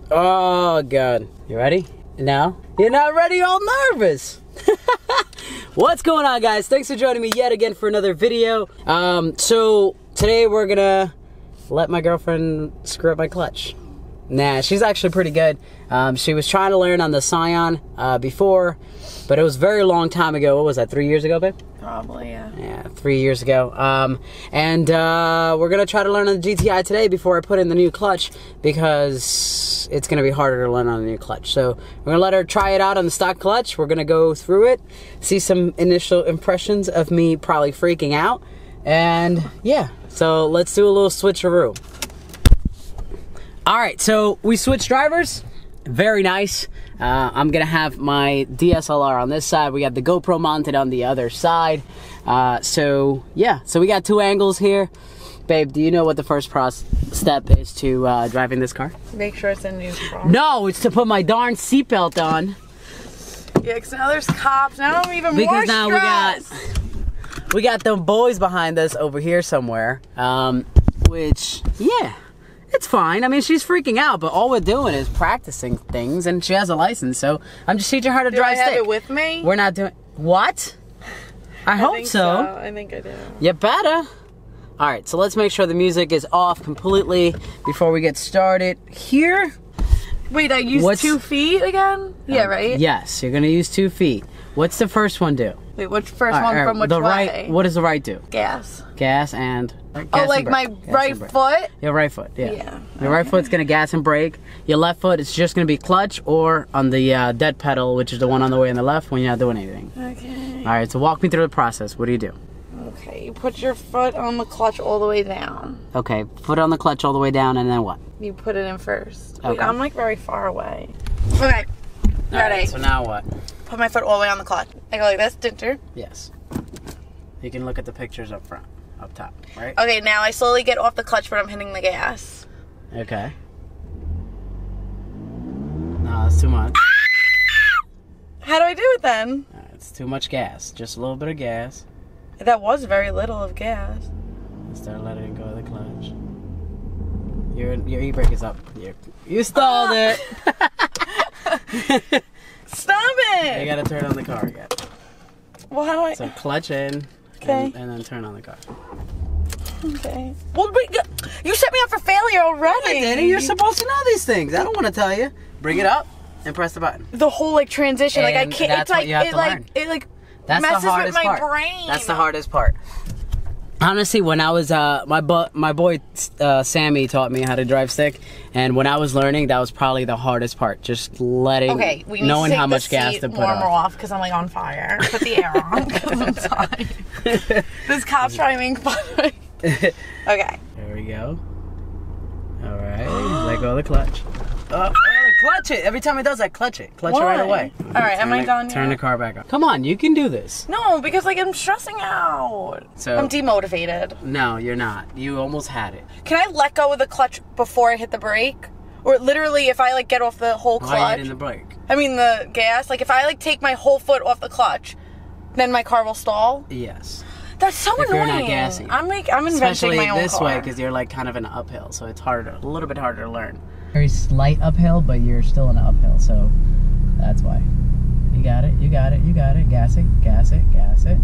Oh God, you ready? No? You're not ready, all nervous. What's going on, guys? Thanks for joining me yet again for another video. So today we're gonna let my girlfriend screw up my clutch. Nah, she's actually pretty good. She was trying to learn on the Scion before, but it was a very long time ago. What was that, 3 years ago, babe? Probably, yeah. Yeah, 3 years ago. We're gonna try to learn on the GTI today before I put in the new clutch, because it's gonna be harder to learn on the new clutch. So we're gonna let her try it out on the stock clutch. We're gonna go through it, see some initial impressions of me probably freaking out, and yeah. So let's do a little switcheroo. All right, so we switched drivers. Very nice. I'm gonna have my DSLR on this side. We got the GoPro mounted on the other side. So yeah, so we got two angles here. Babe, do you know what the first step is to driving this car? Make sure it's in neutral. No, it's to put my darn seatbelt on. Yeah, because now there's cops. Now I'm even because more now stressed. we got them boys behind us over here somewhere. Which, yeah. It's fine. I mean, she's freaking out, but all we're doing is practicing things, and she has a license, so I'm just teaching her to drive stick. Do I have it with me? We're not doing... What? I hope think so. I think I do. You better. All right, so let's make sure the music is off completely before we get started here. Wait, I used 2 feet again? Yeah, right? Yes, you're going to use 2 feet. What's the first one do? Wait, what's the first one from which way? Right, what does the right do? Gas. Gas and... Oh, like my right foot? Your right foot, yeah. Yeah. Your right foot's gonna gas and brake. Your left foot is just gonna be clutch, or on the dead pedal, which is the one on the way on the left when you're not doing anything. Okay. All right, so walk me through the process. What do you do? Okay, you put your foot on the clutch all the way down. Okay, foot on the clutch all the way down, and then what? You put it in first. Okay. Wait, I'm like very far away. Okay, ready. Right, so now what? Put my foot all the way on the clutch. I go like this, dinter. Yes. You can look at the pictures up front. Up top, right? Okay, now I slowly get off the clutch, but I'm hitting the gas. Okay. No, that's too much. How do I do it then? It's too much gas. Just a little bit of gas. That was very little of gas. Start letting it go of the clutch. Your e-brake is up. You stalled it. Stop it! You gotta turn on the car again. Well, how do I? So clutch in. Okay. And then turn on the car. Okay. Well, you set me up for failure already. Danny, you're supposed to know these things. I don't want to tell you. Bring it up and press the button. The whole like transition, and like I can't. That's it's like what you have it to like learn. it like that's messes the hardest with my part. brain. That's the hardest part. Honestly, when I was my boy Sammy taught me how to drive stick, and when I was learning, that was probably the hardest part. Just letting, knowing how much gas to put on. Off because I'm like on fire. Put the air on because I'm tired. This cop's trying to make fun of me. Okay. There we go. All right. Let go of the clutch. Clutch it. Every time it does that, clutch it. Clutch it right away. All right, am I done Turn yet? the car back on. Come on, you can do this. No, because like I'm stressing out. So I'm demotivated. No, you're not. You almost had it. Can I let go of the clutch before I hit the brake? Or literally, if I like get off the whole clutch. Why are you hitting the brake? I mean the gas. Like if I like take my whole foot off the clutch, then my car will stall. Yes. That's so annoying. If you're not gassing. I'm inventing especially my own this car. way, because you're like kind of in an uphill, so it's harder, a little bit harder to learn. Very slight uphill, but you're still in an uphill, so that's why. You got it, you got it, you got it. Gas it, gas it, gas it.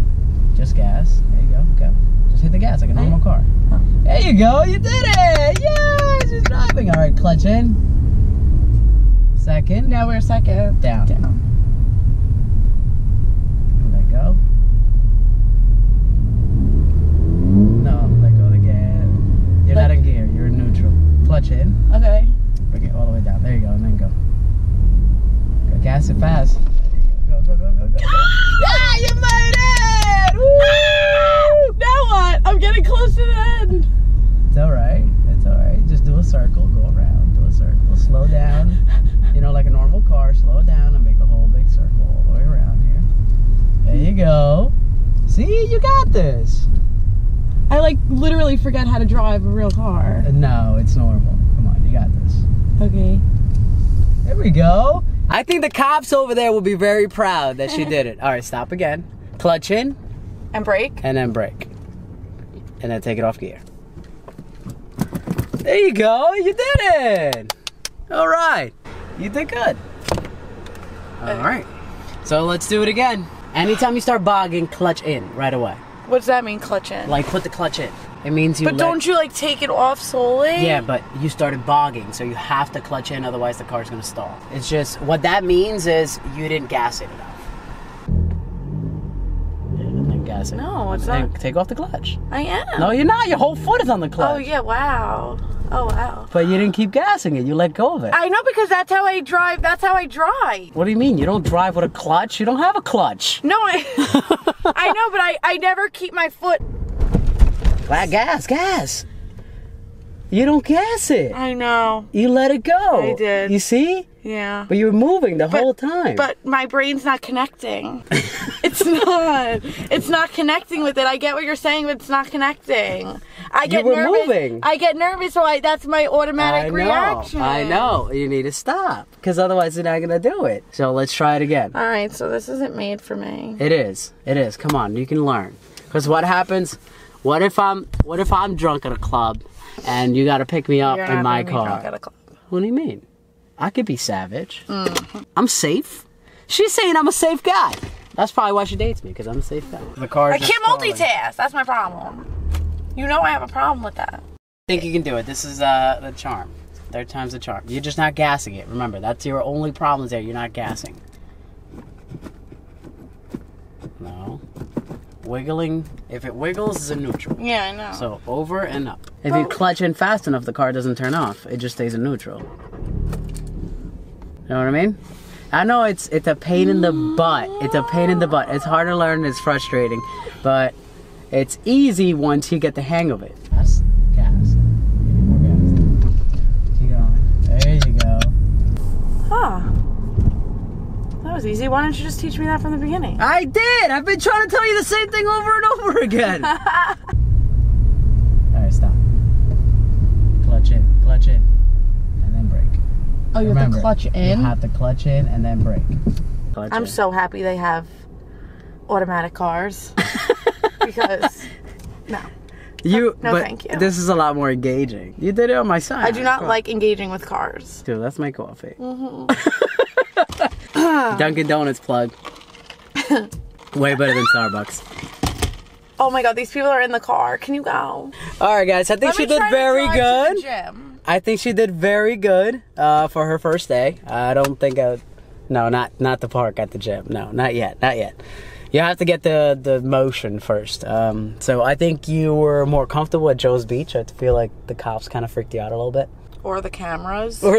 Just gas. There you go. Go. Just hit the gas like a normal car. Oh. There you go. You did it. Yay! She's driving. All right, clutch in. Second. Now we're second. Down. Let go. No, let go of the gas. You're not in gear. You're in neutral. Clutch in. Okay. Bring it all the way down. There you go, and then go. Go gas it fast. Go, go, go, go, go. Yeah, you made it! Woo! Now what? I'm getting close to the end. It's alright. It's alright. Just do a circle. Go around. Do a circle. Slow down. You know, like a normal car. Slow down and make a whole big circle all the way around here. There you go. See? You got this. I like literally forget how to drive a real car. No, it's normal. Come on, you got this. Okay. There we go. I think the cops over there will be very proud that she did it. All right, stop again. Clutch in. And brake? And then brake. and then take it off gear. There you go, you did it. All right, you did good. All right, so let's do it again. Anytime you start bogging, clutch in right away. What does that mean, clutch in? Like put the clutch in. It means you. But don't you like take it off slowly? Yeah, but you started bogging, so you have to clutch in, otherwise the car's gonna stall. It's just, what that means is you didn't gas it enough. And then gas it. No, it's not. Take off the clutch. I am. No, you're not. Your whole foot is on the clutch. Oh yeah, wow. Oh wow. But you didn't keep gassing it. You let go of it. I know, because that's how I drive. That's how I drive. What do you mean? You don't drive with a clutch? You don't have a clutch. No, I know, but I never keep my foot. Gas. You don't gas it. I know. You let it go. I did. You see? Yeah. But you were moving the whole time. But my brain's not connecting. It's not. It's not connecting with it. I get what you're saying, but it's not connecting. I get nervous. Moving. I get nervous, so that's my automatic reaction. I know. You need to stop, because otherwise you're not gonna do it. So let's try it again. All right. So this isn't made for me. It is. It is. Come on, you can learn. Because what happens? What if I'm drunk at a club, and you gotta pick me up in my car? Drunk at a club. What do you mean? I could be savage. I'm safe. She's saying I'm a safe guy. That's probably why she dates me, because I'm a safe guy. The car. I can't multitask. That's my problem. You know I have a problem with that. I think you can do it. This is the charm. Third time's the charm. You're just not gassing it. Remember, that's your only problem there. You're not gassing. No. Wiggling. If it wiggles, it's a neutral. Yeah, I know. So over and up. If you clutch in fast enough, the car doesn't turn off. It just stays in neutral. You know what I mean? I know it's a pain in the butt. It's a pain in the butt. It's hard to learn. It's frustrating, but it's easy once you get the hang of it. Gas. More gas. Keep going. There you go. Huh. That was easy. Why don't you just teach me that from the beginning? I did. I've been trying to tell you the same thing over and over again. All right, stop. Clutch in, and then brake. Oh, you have to clutch in? You have to clutch in and then brake. I'm so happy they have automatic cars. Because, no. Thank you. This is a lot more engaging. You did it on my side. I do not like engaging with cars. Dude, that's my coffee. Dunkin' Donuts plug. Way better than Starbucks. Oh my god, these people are in the car. Can you go? Alright guys, I think she did very good. I think she did very good for her first day. I don't think no, not the park at the gym. No, not yet. You have to get the motion first. So I think you were more comfortable at Joe's Beach. I feel like the cops kind of freaked you out a little bit. Or the cameras. Like,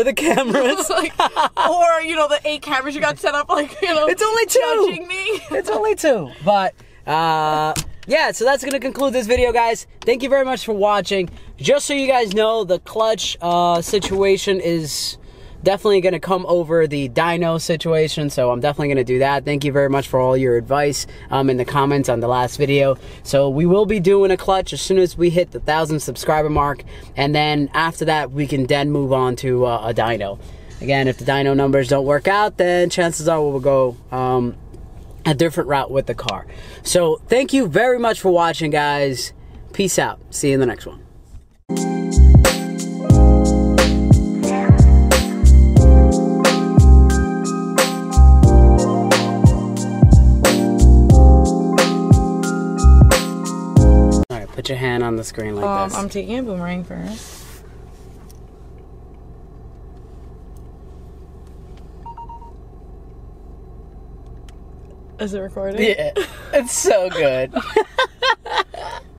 or, you know, the 8 cameras you got set up, like, you know. It's only 2. Judging me. It's only 2. But, yeah, so that's going to conclude this video, guys. Thank you very much for watching. Just so you guys know, the clutch situation is definitely going to come over the dyno situation, so I'm definitely going to do that. Thank you very much for all your advice in the comments on the last video. So we will be doing a clutch as soon as we hit the 1,000 subscriber mark, and then after that we can then move on to a dyno. Again, if the dyno numbers don't work out, then chances are we'll go a different route with the car. So thank you very much for watching, guys. Peace out. See you in the next one. Put your hand on the screen like this. I'm taking a boomerang first. Is it recording? Yeah, it's so good.